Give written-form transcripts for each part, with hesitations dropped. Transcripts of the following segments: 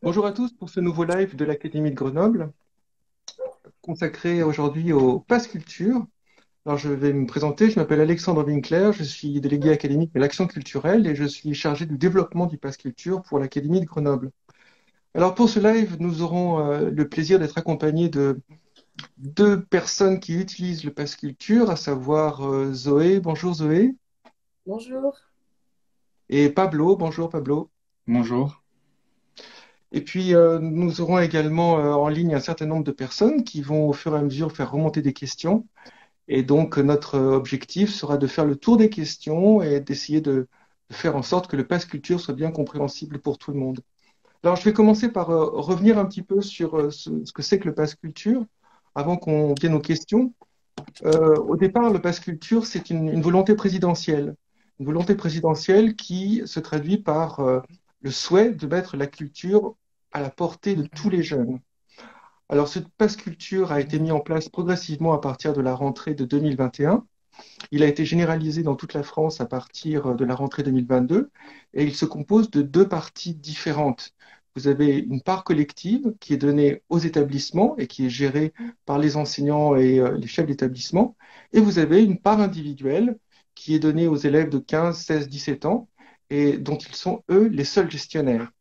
Bonjour à tous pour ce nouveau live de l'Académie de Grenoble, consacré aujourd'hui au Pass Culture. Alors, je vais me présenter, je m'appelle Alexandre Winkler, je suis délégué académique à l'action culturelle et je suis chargé du développement du Pass Culture pour l'Académie de Grenoble. Alors, pour ce live, nous aurons le plaisir d'être accompagnés de deux personnes qui utilisent le Pass Culture, à savoir Zoé, bonjour Zoé, Bonjour. et Pablo, bonjour Pablo. Bonjour. Et puis, nous aurons également en ligne un certain nombre de personnes qui vont au fur et à mesure faire remonter des questions. Et donc, notre objectif sera de faire le tour des questions et d'essayer de faire en sorte que le pass culture soit bien compréhensible pour tout le monde. Alors, je vais commencer par revenir un petit peu sur ce que c'est que le pass culture, avant qu'on vienne aux questions. Au départ, le pass culture, c'est une volonté présidentielle. Une volonté présidentielle qui se traduit par le souhait de mettre la culture à la portée de tous les jeunes. Alors, ce pass culture a été mis en place progressivement à partir de la rentrée de 2021. Il a été généralisé dans toute la France à partir de la rentrée 2022 et il se compose de deux parties différentes. Vous avez une part collective qui est donnée aux établissements et qui est gérée par les enseignants et les chefs d'établissement. Et vous avez une part individuelle qui est donnée aux élèves de 15, 16, 17 ans et dont ils sont, eux, les seuls gestionnaires.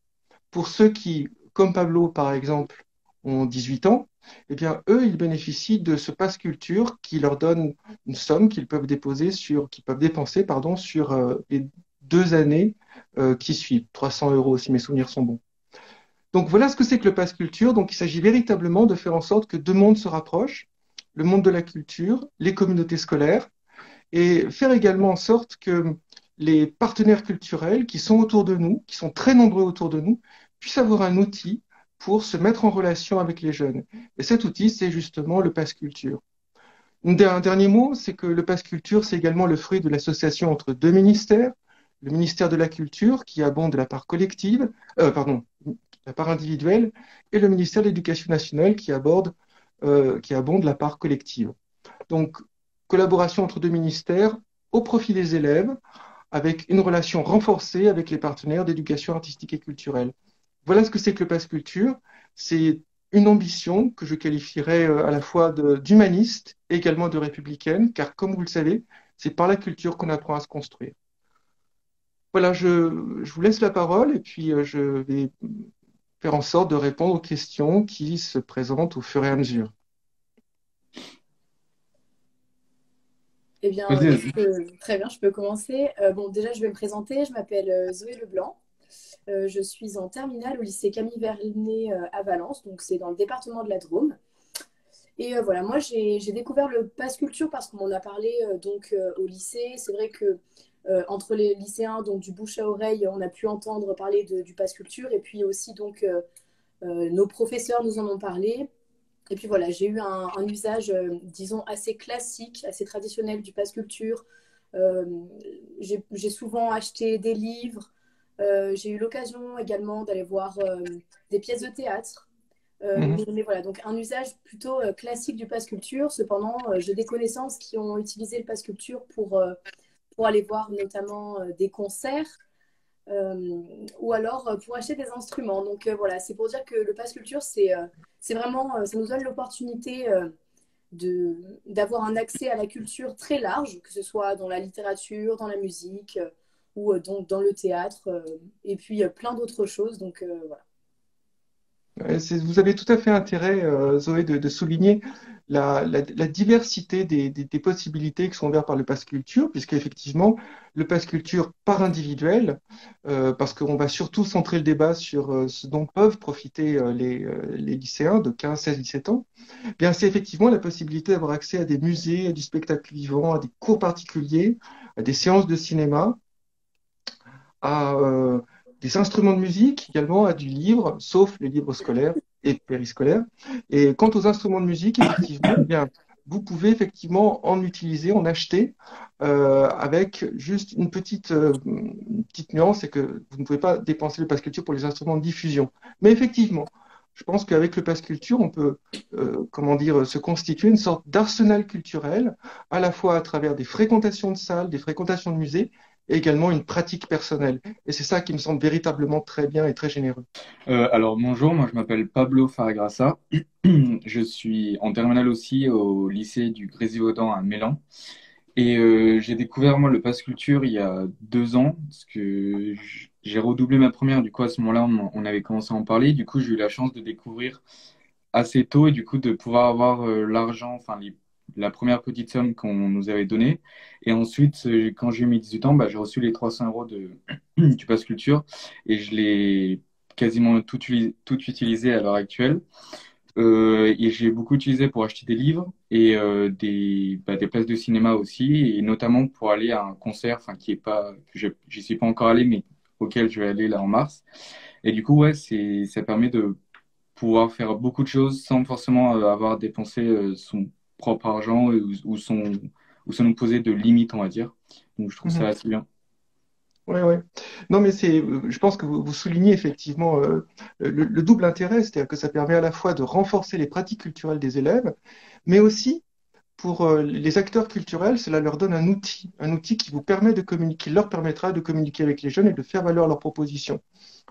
Pour ceux qui, comme Pablo par exemple, ont 18 ans, eh bien, eux, ils bénéficient de ce pass culture qui leur donne une somme qu'ils peuvent dépenser, pardon, sur les 2 années qui suivent, 300 euros si mes souvenirs sont bons. Donc voilà ce que c'est que le pass culture. Donc il s'agit véritablement de faire en sorte que deux mondes se rapprochent, le monde de la culture, les communautés scolaires, et faire également en sorte que les partenaires culturels qui sont autour de nous, qui sont très nombreux autour de nous, puissent avoir un outil pour se mettre en relation avec les jeunes. Et cet outil, c'est justement le Pass Culture. Un dernier mot, c'est que le Pass Culture, c'est également le fruit de l'association entre deux ministères, le ministère de la Culture, qui abonde la part collective, pardon, la part individuelle, et le ministère de l'Éducation nationale, qui abonde la part collective. Donc, collaboration entre deux ministères au profit des élèves, avec une relation renforcée avec les partenaires d'éducation artistique et culturelle. Voilà ce que c'est que le Pass Culture. C'est une ambition que je qualifierais à la fois d'humaniste et également de républicaine, car comme vous le savez, c'est par la culture qu'on apprend à se construire. Voilà, je vous laisse la parole et puis je vais faire en sorte de répondre aux questions qui se présentent au fur et à mesure. Eh bien, Vas-y. très bien, je peux commencer. Bon, déjà, je vais me présenter. Je m'appelle Zoé Leblanc. Je suis en terminale au lycée Camille Vernet à Valence, donc c'est dans le département de la Drôme. Et voilà, moi, j'ai découvert le Pass Culture parce qu'on m'en a parlé au lycée. C'est vrai que entre les lycéens, donc du bouche à oreille, on a pu entendre parler du Pass Culture. Et puis aussi, nos professeurs nous en ont parlé. Et puis voilà, j'ai eu un usage, disons, assez classique, assez traditionnel du pass culture. Euh, j'ai souvent acheté des livres. J'ai eu l'occasion également d'aller voir des pièces de théâtre. Mhm. Mais voilà, donc un usage plutôt classique du pass culture. Cependant, j'ai des connaissances qui ont utilisé le pass culture pour aller voir notamment des concerts ou alors pour acheter des instruments. Donc voilà, c'est pour dire que le Pass Culture, c'est vraiment, ça nous donne l'opportunité d'avoir un accès à la culture très large, que ce soit dans la littérature, dans la musique ou donc dans le théâtre, et puis plein d'autres choses. Donc voilà. Vous avez tout à fait intérêt, Zoé, de souligner la diversité des possibilités qui sont ouvertes par le Pass Culture, puisqu'effectivement, le Pass Culture par individuel, parce qu'on va surtout centrer le débat sur ce dont peuvent profiter les lycéens de 15, 16, 17 ans, eh bien, c'est effectivement la possibilité d'avoir accès à des musées, à du spectacle vivant, à des cours particuliers, à des séances de cinéma, à des instruments de musique également, à du livre, sauf les livres scolaires et périscolaires. Et quant aux instruments de musique, effectivement, eh bien, vous pouvez effectivement en utiliser, en acheter, avec juste une petite nuance, c'est que vous ne pouvez pas dépenser le pass culture pour les instruments de diffusion. Mais effectivement, je pense qu'avec le pass culture, on peut, comment dire, se constituer une sorte d'arsenal culturel, à la fois à travers des fréquentations de salles, des fréquentations de musées, et également une pratique personnelle. Et c'est ça qui me semble véritablement très bien et très généreux. Alors bonjour, moi je m'appelle Pablo Faragrassa. Je suis en terminale aussi au lycée du Grésivaudan à Mélan. Et j'ai découvert moi le pass culture il y a 2 ans parce que j'ai redoublé ma première. Du coup à ce moment-là on avait commencé à en parler. Du coup j'ai eu la chance de découvrir assez tôt et du coup de pouvoir avoir l'argent, enfin la première petite somme qu'on nous avait donnée. Et ensuite quand j'ai eu mes 18 ans, bah, j'ai reçu les 300 euros du pass culture et je l'ai quasiment tout utilisé à l'heure actuelle. Et j'ai beaucoup utilisé pour acheter des livres et des places de cinéma aussi, et notamment pour aller à un concert, enfin qui est pas, j'y suis pas encore allé, mais auquel je vais aller là en mars. Et du coup, ouais, ça permet de pouvoir faire beaucoup de choses sans forcément avoir dépensé son propre argent ou sans nous poser de limites, on va dire. Donc je trouve ça Mhm. assez bien. Ouais, ouais. Non, mais je pense que vous soulignez effectivement le double intérêt, c'est-à-dire que ça permet à la fois de renforcer les pratiques culturelles des élèves, mais aussi pour les acteurs culturels, cela leur donne un outil qui vous permet de communiquer, qui leur permettra de communiquer avec les jeunes et de faire valoir leurs propositions.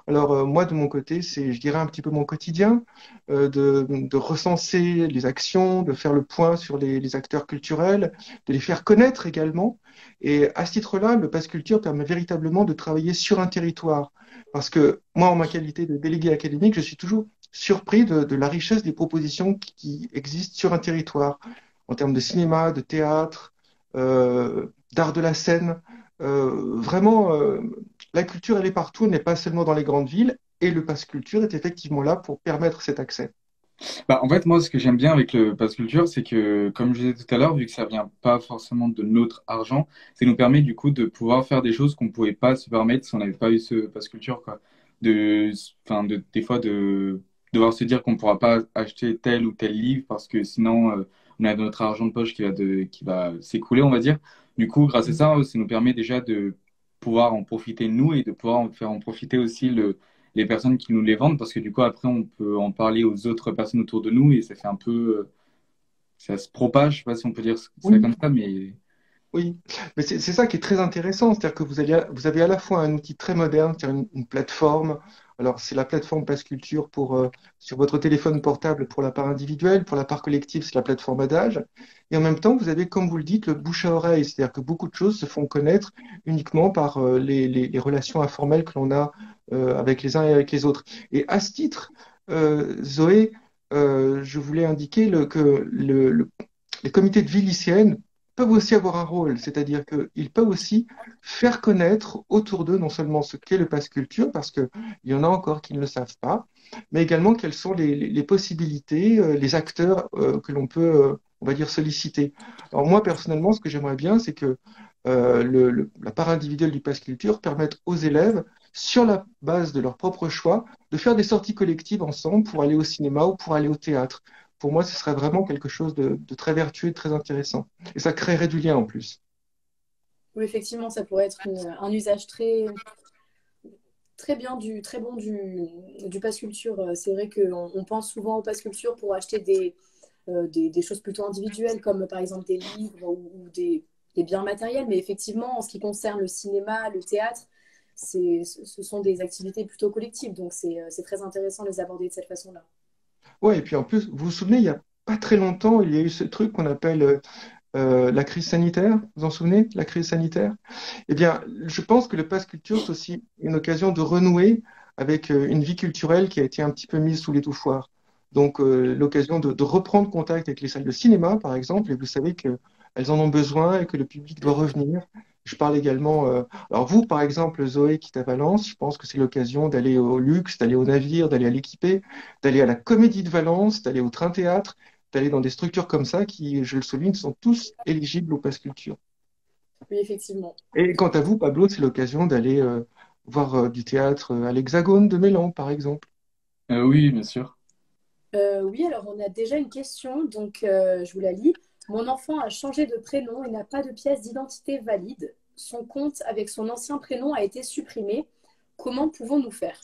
Alors moi, de mon côté, c'est, je dirais, un petit peu mon quotidien, de recenser les actions, de faire le point sur les acteurs culturels, de les faire connaître également. Et à ce titre-là, le Pass Culture permet véritablement de travailler sur un territoire. Parce que moi, en ma qualité de délégué académique, je suis toujours surpris de la richesse des propositions qui existent sur un territoire, en termes de cinéma, de théâtre, d'art de la scène. Vraiment, la culture, elle est partout, elle n'est pas seulement dans les grandes villes, et le Pass Culture est effectivement là pour permettre cet accès. Bah, en fait, moi, ce que j'aime bien avec le pass culture, c'est que, comme je disais tout à l'heure, vu que ça vient pas forcément de notre argent, ça nous permet du coup de pouvoir faire des choses qu'on pouvait pas se permettre si on n'avait pas eu ce pass culture, quoi. Des fois, de devoir se dire qu'on pourra pas acheter tel ou tel livre parce que sinon, on a notre argent de poche qui va s'écouler, on va dire. Du coup, grâce à ça, ça nous permet déjà de pouvoir en profiter nous et de pouvoir en faire en profiter aussi les personnes qui nous les vendent, parce que du coup, après, on peut en parler aux autres personnes autour de nous et ça fait un peu, ça se propage, je sais pas si on peut dire ça Oui, comme ça, mais oui, mais c'est ça qui est très intéressant, c'est-à-dire que vous avez à la fois un outil très moderne, c'est-à-dire une plateforme. Alors, c'est la plateforme Pass Culture sur votre téléphone portable pour la part individuelle, pour la part collective, c'est la plateforme Adage. Et en même temps, vous avez, comme vous le dites, le bouche à oreille, c'est-à-dire que beaucoup de choses se font connaître uniquement par les relations informelles que l'on a avec les uns et avec les autres. Et à ce titre, Zoé, je voulais indiquer les comités de vie lycéenne peuvent aussi avoir un rôle, c'est-à-dire qu'ils peuvent aussi faire connaître autour d'eux non seulement ce qu'est le pass culture, parce qu'il y en a encore qui ne le savent pas, mais également quelles sont les possibilités, les acteurs que l'on peut, on va dire, solliciter. Alors moi, personnellement, ce que j'aimerais bien, c'est que la part individuelle du pass culture permette aux élèves, sur la base de leur propre choix, de faire des sorties collectives ensemble pour aller au cinéma ou pour aller au théâtre. Pour moi, ce serait vraiment quelque chose de très vertueux et de très intéressant. Et ça créerait du lien en plus. Oui, effectivement, ça pourrait être un usage très bien, très bon du pass culture. C'est vrai qu'on pense souvent au pass culture pour acheter des choses plutôt individuelles, comme par exemple des livres ou des biens matériels. Mais effectivement, en ce qui concerne le cinéma, le théâtre, ce sont des activités plutôt collectives. Donc, c'est très intéressant de les aborder de cette façon-là. Ouais, et puis en plus, vous vous souvenez, il n'y a pas très longtemps, il y a eu ce truc qu'on appelle la crise sanitaire. Vous vous en souvenez, la crise sanitaire? Eh bien, je pense que le pass culture, c'est aussi une occasion de renouer avec une vie culturelle qui a été un petit peu mise sous l'étouffoir. Donc, l'occasion de reprendre contact avec les salles de cinéma, par exemple, et vous savez qu'elles en ont besoin et que le public doit revenir. Je parle également. Alors, vous, par exemple, Zoé, qui est à Valence, je pense que c'est l'occasion d'aller au Luxe, d'aller au Navire, d'aller à l'Équipée, d'aller à la Comédie de Valence, d'aller au Train-Théâtre, d'aller dans des structures comme ça qui, je le souligne, sont tous éligibles au pass culture. Oui, effectivement. Et quant à vous, Pablo, c'est l'occasion d'aller voir du théâtre à l'Hexagone de Milan, par exemple. oui, bien sûr. Oui, alors on a déjà une question, donc je vous la lis. Mon enfant a changé de prénom et n'a pas de pièce d'identité valide. Son compte avec son ancien prénom a été supprimé. Comment pouvons-nous faire?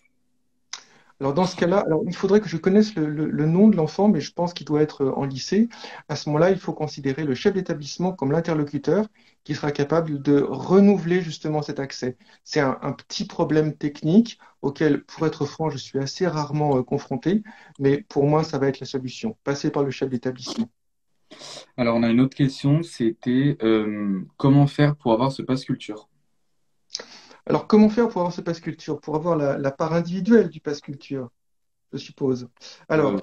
Alors dans ce cas-là, alors il faudrait que je connaisse le nom de l'enfant, mais je pense qu'il doit être en lycée. À ce moment-là, il faut considérer le chef d'établissement comme l'interlocuteur qui sera capable de renouveler justement cet accès. C'est un petit problème technique auquel, pour être franc, je suis assez rarement confronté, mais pour moi, ça va être la solution. Passer par le chef d'établissement. Alors, on a une autre question, c'était comment faire pour avoir ce pass culture? Alors comment faire pour avoir ce pass culture? Pour avoir la part individuelle du pass culture, je suppose. Euh, Alors,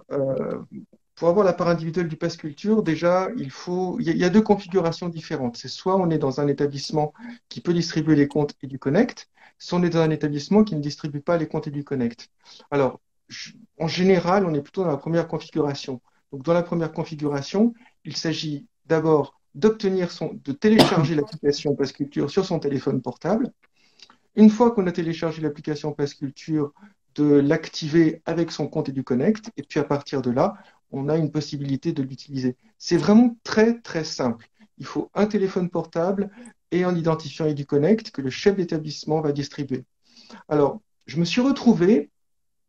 pour avoir la part individuelle du pass culture, déjà, il y a deux configurations différentes. C'est soit on est dans un établissement qui peut distribuer les comptes et du Connect, soit on est dans un établissement qui ne distribue pas les comptes et du Connect. Alors, en général, on est plutôt dans la première configuration. Donc, dans la première configuration, il s'agit d'abord de télécharger l'application Pass Culture sur son téléphone portable. Une fois qu'on a téléchargé l'application Pass Culture, de l'activer avec son compte EduConnect, et puis à partir de là, on a une possibilité de l'utiliser. C'est vraiment très très simple. Il faut un téléphone portable et un identifiant EduConnect que le chef d'établissement va distribuer. Alors, je me suis retrouvé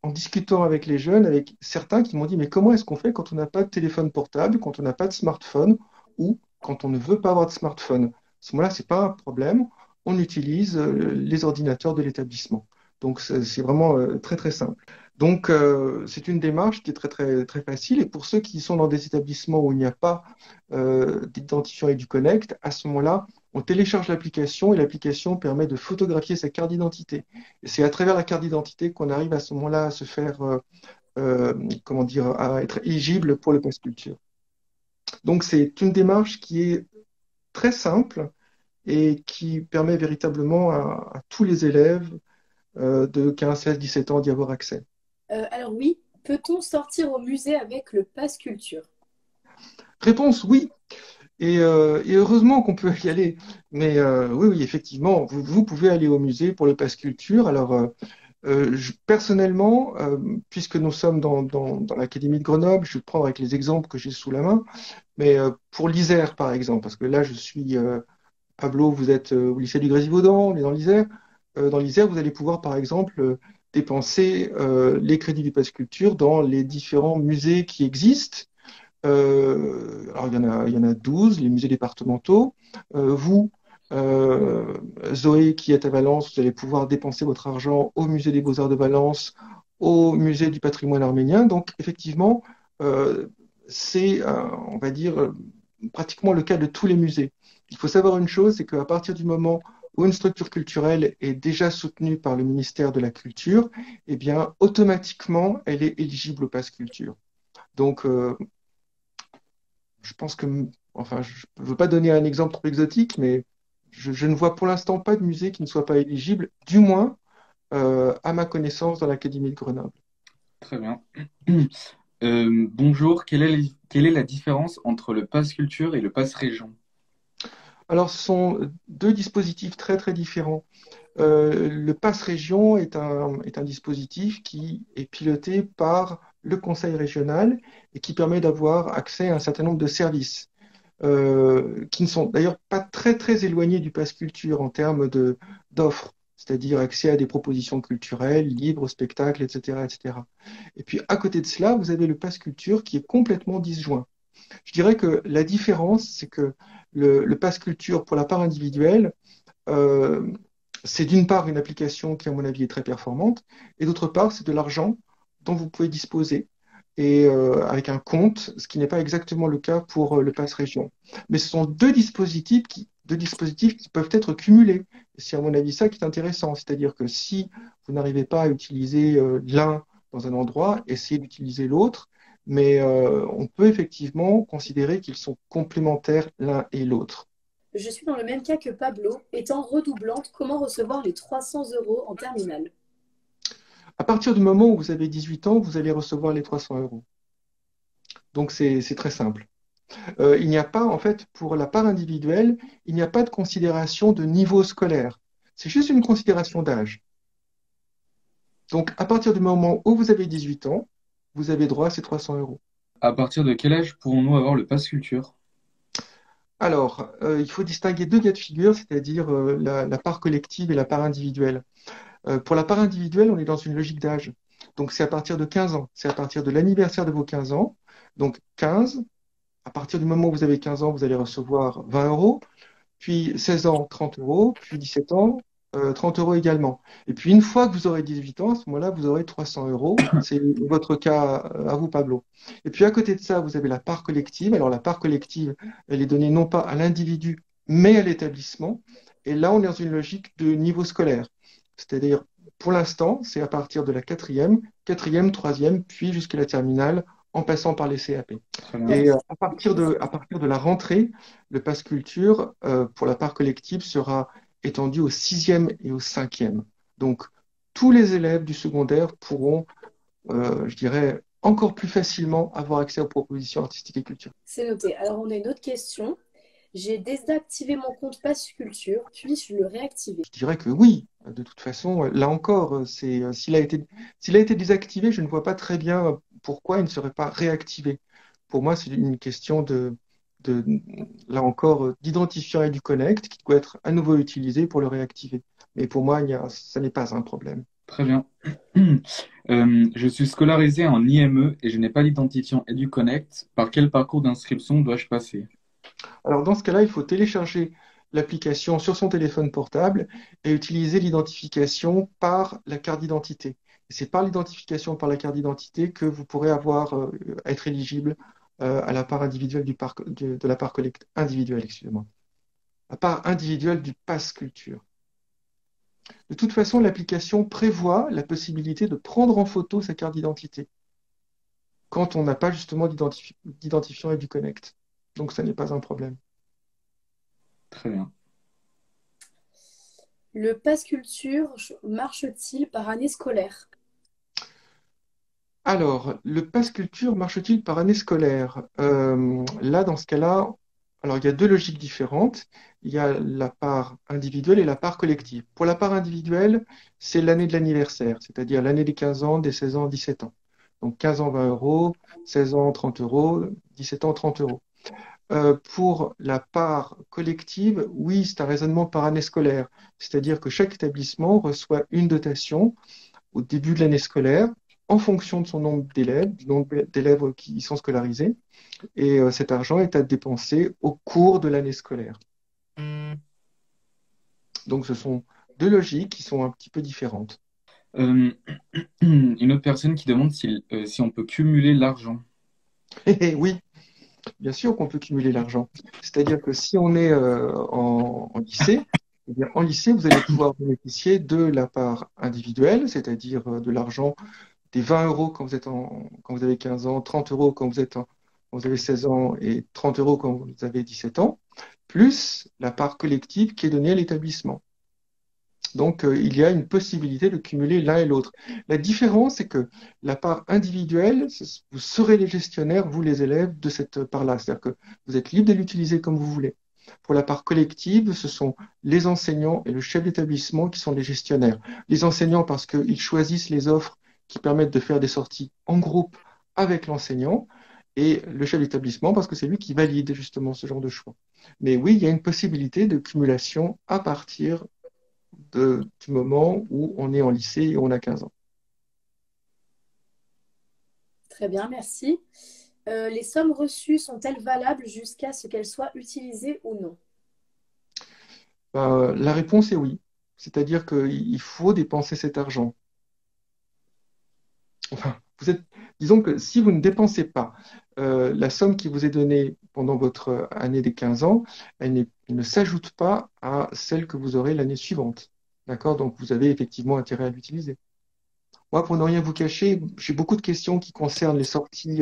en discutant avec les jeunes, avec certains qui m'ont dit, mais comment est-ce qu'on fait quand on n'a pas de téléphone portable, quand on n'a pas de smartphone, ou quand on ne veut pas avoir de smartphone? À ce moment-là, ce n'est pas un problème. On utilise les ordinateurs de l'établissement. Donc, c'est vraiment très, très simple. Donc, c'est une démarche qui est très, très, très facile. Et pour ceux qui sont dans des établissements où il n'y a pas d'identifiant et du Connect, à ce moment-là, on télécharge l'application et l'application permet de photographier sa carte d'identité. Et c'est à travers la carte d'identité qu'on arrive à ce moment-là à se faire, comment dire, à être éligible pour le Pass Culture. Donc, c'est une démarche qui est très simple et qui permet véritablement à tous les élèves de 15, 16, 17 ans d'y avoir accès. Alors oui, peut-on sortir au musée avec le pass culture? Réponse oui. Et heureusement qu'on peut y aller. Mais oui, oui, effectivement, vous pouvez aller au musée pour le Pass Culture. Alors, personnellement, puisque nous sommes dans l'Académie de Grenoble, je vais prendre avec les exemples que j'ai sous la main, mais pour l'Isère, par exemple, parce que là, je suis, Pablo, vous êtes au lycée du Grésivaudan, on est dans l'Isère. Dans l'Isère, vous allez pouvoir, par exemple, dépenser les crédits du Pass Culture dans les différents musées qui existent. Alors, il y en a 12, les musées départementaux. Vous, Zoé, qui êtes à Valence, vous allez pouvoir dépenser votre argent au musée des Beaux-Arts de Valence, au musée du patrimoine arménien. Donc, effectivement, c'est, on va dire, pratiquement le cas de tous les musées. Il faut savoir une chose, c'est qu'à partir du moment où une structure culturelle est déjà soutenue par le ministère de la Culture, eh bien, automatiquement, elle est éligible au Pass Culture. Donc, je pense que, enfin, je ne veux pas donner un exemple trop exotique, mais je ne vois pour l'instant pas de musée qui ne soit pas éligible, du moins à ma connaissance dans l'Académie de Grenoble. Très bien. Bonjour, quelle est la différence entre le pass culture et le pass région? Alors, ce sont deux dispositifs très très différents. Le Pass Région est un dispositif qui est piloté par le conseil régional et qui permet d'avoir accès à un certain nombre de services qui ne sont d'ailleurs pas très très éloignés du Pass Culture en termes d'offres, c'est-à-dire accès à des propositions culturelles, livres, spectacles, etc., etc. Et puis à côté de cela, vous avez le Pass Culture qui est complètement disjoint. Je dirais que la différence, c'est que le Pass Culture, pour la part individuelle, euh, c'est d'une part une application qui, à mon avis, est très performante, et d'autre part, c'est de l'argent dont vous pouvez disposer, et avec un compte, ce qui n'est pas exactement le cas pour le Pass Région. Mais ce sont deux dispositifs qui peuvent être cumulés. C'est, à mon avis, ça qui est intéressant. C'est-à-dire que si vous n'arrivez pas à utiliser l'un dans un endroit, essayez d'utiliser l'autre. Mais on peut effectivement considérer qu'ils sont complémentaires l'un et l'autre. Je suis dans le même cas que Pablo. Étant redoublante, comment recevoir les 300 € en terminale? À partir du moment où vous avez 18 ans, vous allez recevoir les 300 euros. Donc c'est très simple. Il n'y a pas, en fait, pour la part individuelle, il n'y a pas de considération de niveau scolaire. C'est juste une considération d'âge. Donc à partir du moment où vous avez 18 ans, vous avez droit à ces 300 euros. À partir de quel âge pourrons-nous avoir le pass culture? Alors, il faut distinguer deux cas de figure, c'est-à-dire la part collective et la part individuelle. Pour la part individuelle, on est dans une logique d'âge. Donc, c'est à partir de 15 ans. C'est à partir de l'anniversaire de vos 15 ans. Donc, 15, à partir du moment où vous avez 15 ans, vous allez recevoir 20 euros. Puis 16 ans, 30 euros. Puis 17 ans, 30 euros également. Et puis, une fois que vous aurez 18 ans, à ce moment-là, vous aurez 300 euros. C'est votre cas à vous, Pablo. Et puis, à côté de ça, vous avez la part collective. Alors, la part collective, elle est donnée non pas à l'individu, mais à l'établissement. Et là, on est dans une logique de niveau scolaire. C'est-à-dire, pour l'instant, c'est à partir de la quatrième, troisième, puis jusqu'à la terminale, en passant par les CAP. Très bien. Et à partir de la rentrée, le pass culture, pour la part collective, sera étendu au sixième et au cinquième. Donc, tous les élèves du secondaire pourront, je dirais, encore plus facilement avoir accès aux propositions artistiques et culturelles. C'est noté. Alors, on a une autre question. J'ai désactivé mon compte Pass Culture, puis-je le réactiver? Je dirais que oui. De toute façon, là encore, s'il a été désactivé, je ne vois pas très bien pourquoi il ne serait pas réactivé. Pour moi, c'est une question de là encore, d'identifiant et du connect qui doit être à nouveau utilisé pour le réactiver. Mais pour moi, ça n'est pas un problème. Très bien. Je suis scolarisé en IME et je n'ai pas l'identifiant EduConnect. Par quel parcours d'inscription dois-je passer? Alors dans ce cas-là, il faut télécharger l'application sur son téléphone portable et utiliser l'identification par la carte d'identité. Et c'est par l'identification par la carte d'identité que vous pourrez être éligible à la part individuelle de la part individuelle, excusez-moi. La part individuelle du pass culture. De toute façon, l'application prévoit la possibilité de prendre en photo sa carte d'identité quand on n'a pas justement d'identifiant et du connect. Donc ça n'est pas un problème. Très bien. Le Pass Culture marche-t-il par année scolaire? Alors, le pass culture marche-t-il par année scolaire? Là, dans ce cas-là, alors il y a deux logiques différentes. Il y a la part individuelle et la part collective. Pour la part individuelle, c'est l'année de l'anniversaire, c'est-à-dire l'année des 15 ans, des 16 ans, 17 ans. Donc 15 ans, 20 euros, 16 ans, 30 euros, 17 ans, 30 euros. Pour la part collective, oui, c'est un raisonnement par année scolaire, c'est-à-dire que chaque établissement reçoit une dotation au début de l'année scolaire en fonction de son nombre d'élèves, du nombre d'élèves qui y sont scolarisés, et cet argent est à dépenser au cours de l'année scolaire. Donc ce sont deux logiques qui sont un petit peu différentes. Une autre personne qui demande si on peut cumuler l'argent. Et oui, bien sûr qu'on peut cumuler l'argent. C'est-à-dire que si on est en lycée, eh bien, en lycée, vous allez pouvoir bénéficier de la part individuelle, c'est-à-dire de l'argent des 20 euros quand vous avez 15 ans, 30 euros quand vous avez 16 ans et 30 euros quand vous avez 17 ans, plus la part collective qui est donnée à l'établissement. Donc, il y a une possibilité de cumuler l'un et l'autre. La différence, c'est que la part individuelle, vous serez les gestionnaires, vous les élèves, de cette part-là. C'est-à-dire que vous êtes libre de l'utiliser comme vous voulez. Pour la part collective, ce sont les enseignants et le chef d'établissement qui sont les gestionnaires. Les enseignants parce qu'ils choisissent les offres qui permettent de faire des sorties en groupe avec l'enseignant, et le chef d'établissement parce que c'est lui qui valide justement ce genre de choix. Mais oui, il y a une possibilité de cumulation à partir du moment où on est en lycée et on a 15 ans. Très bien, merci. Les sommes reçues sont-elles valables jusqu'à ce qu'elles soient utilisées ou non? La réponse est oui. C'est-à-dire qu'il faut dépenser cet argent. Enfin, disons que si vous ne dépensez pas la somme qui vous est donnée pendant votre année des 15 ans, elle ne s'ajoute pas à celle que vous aurez l'année suivante. D'accord? Donc, vous avez effectivement intérêt à l'utiliser. Moi, pour ne rien vous cacher, j'ai beaucoup de questions qui concernent les sorties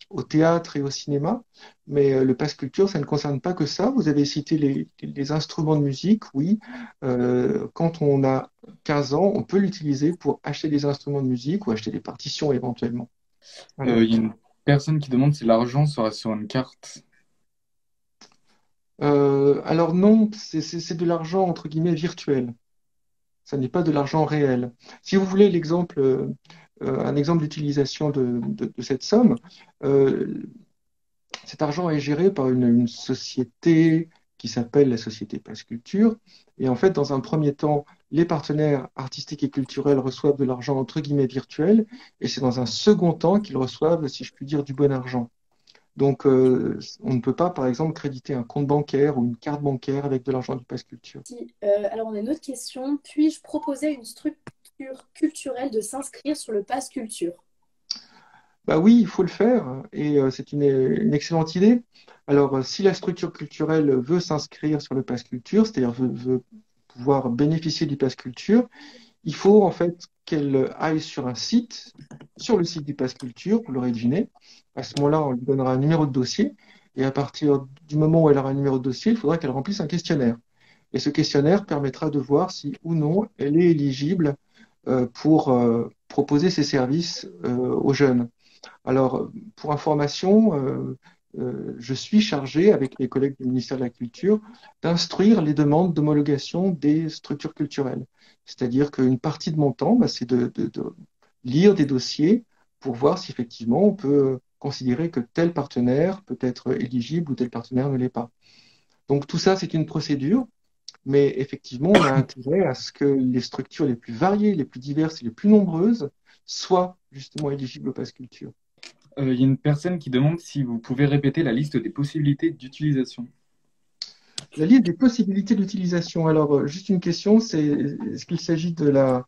au théâtre et au cinéma, mais le pass culture, ça ne concerne pas que ça. Vous avez cité les instruments de musique, oui. Quand on a 15 ans, on peut l'utiliser pour acheter des instruments de musique ou acheter des partitions éventuellement. Voilà. Il y a une personne qui demande si l'argent sera sur une carte. Alors non, c'est de l'argent entre guillemets virtuel. Ça n'est pas de l'argent réel. Si vous voulez un exemple d'utilisation de cette somme, cet argent est géré par une société qui s'appelle la société Pass Culture. Et en fait, dans un premier temps, les partenaires artistiques et culturels reçoivent de l'argent entre guillemets virtuel, et c'est dans un second temps qu'ils reçoivent, si je puis dire, du bon argent. Donc, on ne peut pas, par exemple, créditer un compte bancaire ou une carte bancaire avec de l'argent du Pass Culture. Alors, on a une autre question. Puis-je proposer à une structure culturelle de s'inscrire sur le Pass Culture? Bah oui, il faut le faire, et c'est une excellente idée. Alors, si la structure culturelle veut s'inscrire sur le Pass Culture, c'est-à-dire veut pouvoir bénéficier du Pass Culture, il faut en fait qu'elle aille sur un site, sur le site du Pass Culture, vous l'aurez deviné. À ce moment-là, on lui donnera un numéro de dossier, et à partir du moment où elle aura un numéro de dossier, il faudra qu'elle remplisse un questionnaire. Et ce questionnaire permettra de voir si ou non elle est éligible pour proposer ses services aux jeunes. Alors, pour information, je suis chargé, avec mes collègues du ministère de la Culture, d'instruire les demandes d'homologation des structures culturelles. C'est-à-dire qu'une partie de mon temps, bah, c'est de lire des dossiers pour voir si effectivement on peut considérer que tel partenaire peut être éligible ou tel partenaire ne l'est pas. Donc tout ça, c'est une procédure, mais effectivement, on a intérêt à ce que les structures les plus variées, les plus diverses et les plus nombreuses soient justement éligibles au Pass Culture. Il y a une personne qui demande si vous pouvez répéter la liste des possibilités d'utilisation. La liste des possibilités d'utilisation. Alors, juste une question, c'est est-ce qu'il s'agit de la...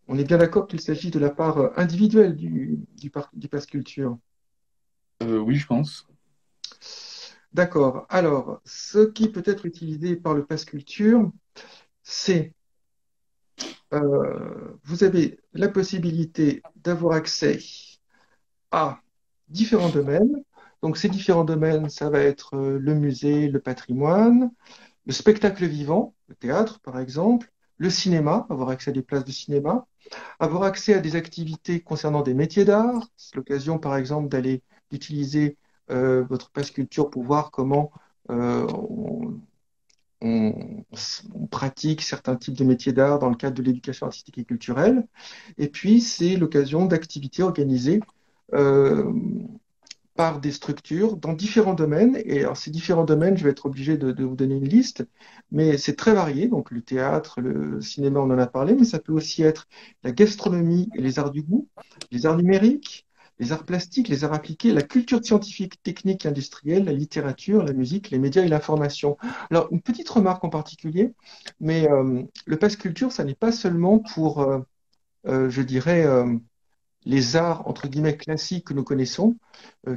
On est bien d'accord qu'il s'agit de la part individuelle du Pass Culture. Oui, je pense. D'accord. Alors, ce qui peut être utilisé par le Pass Culture, c'est vous avez la possibilité d'avoir accès à différents domaines. Donc, ces différents domaines, ça va être le musée, le patrimoine, le spectacle vivant, le théâtre par exemple, le cinéma, avoir accès à des places de cinéma, avoir accès à des activités concernant des métiers d'art. C'est l'occasion par exemple d'utiliser votre Pass Culture pour voir comment euh, on, on- on pratique certains types de métiers d'art dans le cadre de l'éducation artistique et culturelle. Et puis c'est l'occasion d'activités organisées euh, par des structures dans différents domaines. Et alors, ces différents domaines, je vais être obligé de vous donner une liste, mais c'est très varié. Donc, le théâtre, le cinéma, on en a parlé, mais ça peut aussi être la gastronomie et les arts du goût, les arts numériques, les arts plastiques, les arts appliqués, la culture scientifique, technique, industrielle, la littérature, la musique, les médias et l'information. Alors, une petite remarque en particulier, mais le Pass Culture, ça n'est pas seulement pour, je dirais, les arts, entre guillemets, classiques que nous connaissons,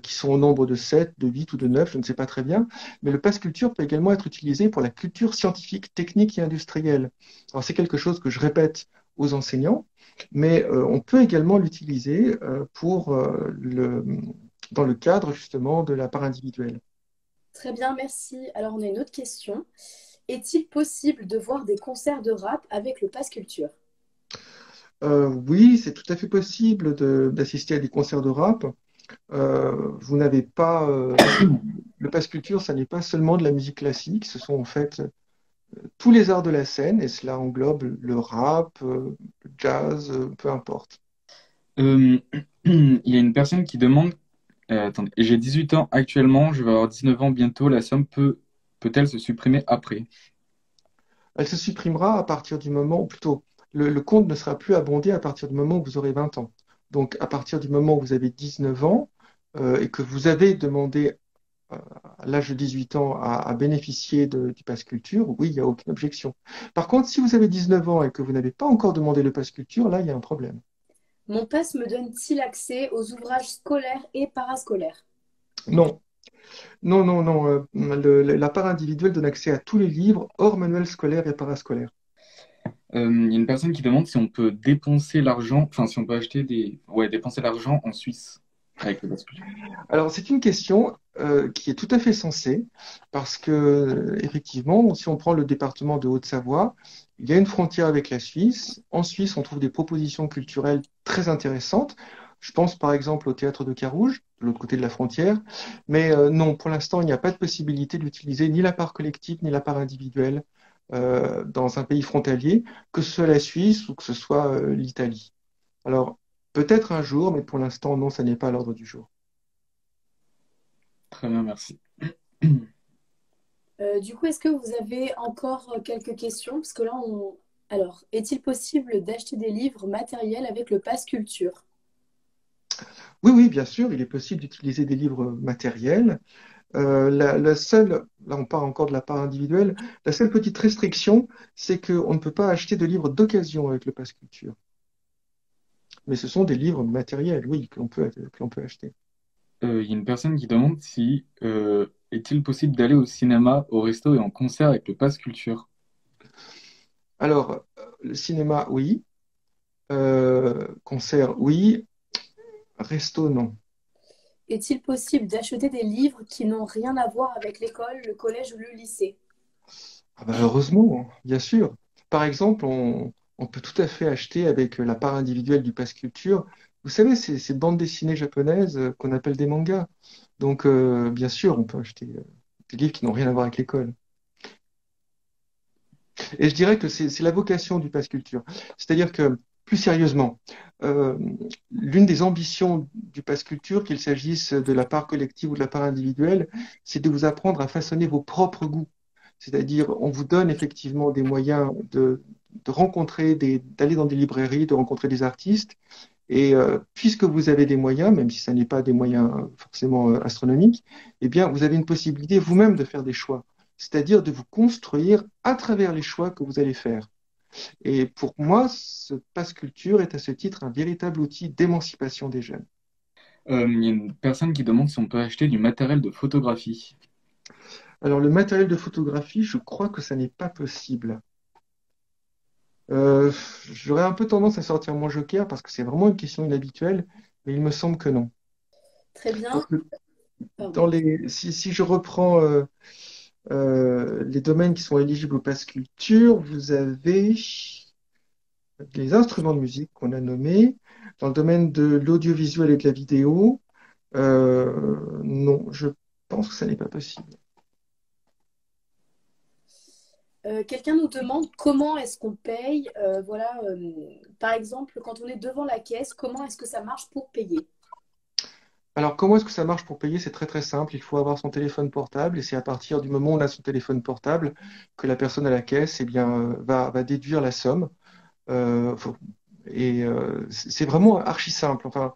qui sont au nombre de 7, de 8 ou de 9, je ne sais pas très bien, mais le pass culture peut également être utilisé pour la culture scientifique, technique et industrielle. Alors c'est quelque chose que je répète aux enseignants, mais on peut également l'utiliser dans le cadre justement de la part individuelle. Très bien, merci. Alors, on a une autre question. Est-il possible de voir des concerts de rap avec le Pass Culture? Oui, c'est tout à fait possible d'assister à des concerts de rap. Vous n'avez pas le pass culture, ça n'est pas seulement de la musique classique, ce sont en fait tous les arts de la scène et cela englobe le rap, le jazz, peu importe. Euh, il y a une personne qui demande, attendez, j'ai 18 ans actuellement, je vais avoir 19 ans bientôt, la somme peut-elle se supprimer après? Elle se supprimera à partir du moment, ou plutôt, le compte ne sera plus abondé à partir du moment où vous aurez 20 ans. Donc à partir du moment où vous avez 19 ans et que vous avez demandé à l'âge de 18 ans à bénéficier du pass culture, oui, il n'y a aucune objection. Par contre, si vous avez 19 ans et que vous n'avez pas encore demandé le pass culture, là, il y a un problème. Mon pass me donne-t-il accès aux ouvrages scolaires et parascolaires? Non, non, non, non. La part individuelle donne accès à tous les livres hors manuel scolaire et parascolaire. Il y a une personne qui demande si on peut dépenser l'argent, enfin si on peut acheter des... Ouais, dépenser l'argent en Suisse avec le bascule. Alors, c'est une question qui est tout à fait sensée parce que, effectivement, si on prend le département de Haute-Savoie, il y a une frontière avec la Suisse. En Suisse, on trouve des propositions culturelles très intéressantes. Je pense par exemple au théâtre de Carouge, de l'autre côté de la frontière. Mais non, pour l'instant, il n'y a pas de possibilité d'utiliser ni la part collective ni la part individuelle dans un pays frontalier, que ce soit la Suisse ou que ce soit l'Italie. Alors, peut-être un jour, mais pour l'instant, non, ça n'est pas à l'ordre du jour. Très bien, merci. Du coup, est-ce que vous avez encore quelques questions? Parce que là, Alors, est-il possible d'acheter des livres matériels avec le Pass Culture? Oui, oui, bien sûr, il est possible d'utiliser des livres matériels. La seule, là on parle encore de la part individuelle, la seule petite restriction, c'est qu'on ne peut pas acheter de livres d'occasion avec le Pass Culture. Mais ce sont des livres matériels, oui, que l'on peut acheter. Il y a une personne qui demande si est-il possible d'aller au cinéma, au resto et en concert avec le pass culture? Alors, le cinéma, oui. Concert, oui. Resto, non. Est-il possible d'acheter des livres qui n'ont rien à voir avec l'école, le collège ou le lycée? Ah bah, heureusement, bien sûr. Par exemple, on peut tout à fait acheter avec la part individuelle du Pass Culture. Vous savez, ces bandes dessinées japonaises qu'on appelle des mangas. Donc, bien sûr, on peut acheter des livres qui n'ont rien à voir avec l'école. Et je dirais que c'est la vocation du Pass Culture. C'est-à-dire que, plus sérieusement, euh, l'une des ambitions du Pass Culture, qu'il s'agisse de la part collective ou de la part individuelle, c'est de vous apprendre à façonner vos propres goûts. C'est-à-dire, on vous donne effectivement des moyens de rencontrer, d'aller dans des librairies, de rencontrer des artistes. Et puisque vous avez des moyens, même si ça n'est pas des moyens forcément astronomiques, eh bien, vous avez une possibilité vous-même de faire des choix. C'est-à-dire de vous construire à travers les choix que vous allez faire. Et pour moi, ce Pass Culture est à ce titre un véritable outil d'émancipation des jeunes. Il y a une personne qui demande si on peut acheter du matériel de photographie. Alors, le matériel de photographie, je crois que ça n'est pas possible. J'aurais un peu tendance à sortir mon joker parce que c'est vraiment une question inhabituelle, mais il me semble que non. Très Donc, bien. Pardon. si je reprends les domaines qui sont éligibles au Pass Culture, vous avez les instruments de musique qu'on a nommés. Dans le domaine de l'audiovisuel et de la vidéo, non, je pense que ça n'est pas possible. Quelqu'un nous demande comment est-ce qu'on paye. Voilà, par exemple, quand on est devant la caisse, comment est-ce que ça marche pour payer? Alors, comment est-ce que ça marche pour payer? C'est très très simple. Il faut avoir son téléphone portable et c'est à partir du moment où on a son téléphone portable que la personne à la caisse eh bien, va déduire la somme. Faut- c'est vraiment archi simple. Enfin,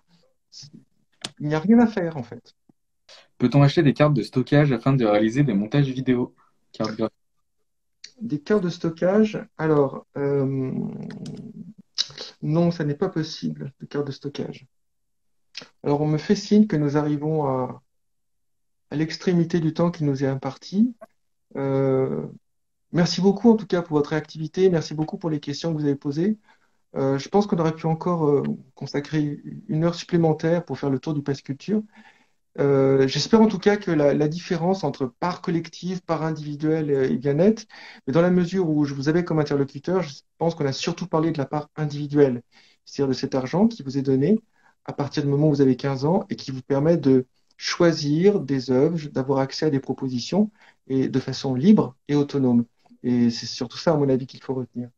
il n'y a rien à faire en fait. Peut-on acheter des cartes de stockage afin de réaliser des montages vidéo? Carte graphique. Des cartes de stockage. Alors, non, ça n'est pas possible, de carte de stockage. Alors, on me fait signe que nous arrivons à l'extrémité du temps qui nous est imparti. Euh, Merci beaucoup en tout cas pour votre réactivité. Merci beaucoup pour les questions que vous avez posées. Je pense qu'on aurait pu encore consacrer une heure supplémentaire pour faire le tour du Pass Culture. J'espère en tout cas que la différence entre part collective, part individuelle est bien nette. Mais dans la mesure où je vous avais comme interlocuteur, je pense qu'on a surtout parlé de la part individuelle, c'est-à-dire de cet argent qui vous est donné à partir du moment où vous avez 15 ans et qui vous permet de choisir des œuvres, d'avoir accès à des propositions et de façon libre et autonome. Et c'est surtout ça, à mon avis, qu'il faut retenir.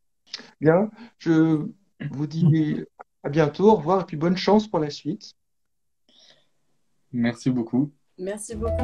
Bien, je vous dis à bientôt, au revoir et puis bonne chance pour la suite. Merci beaucoup. Merci beaucoup.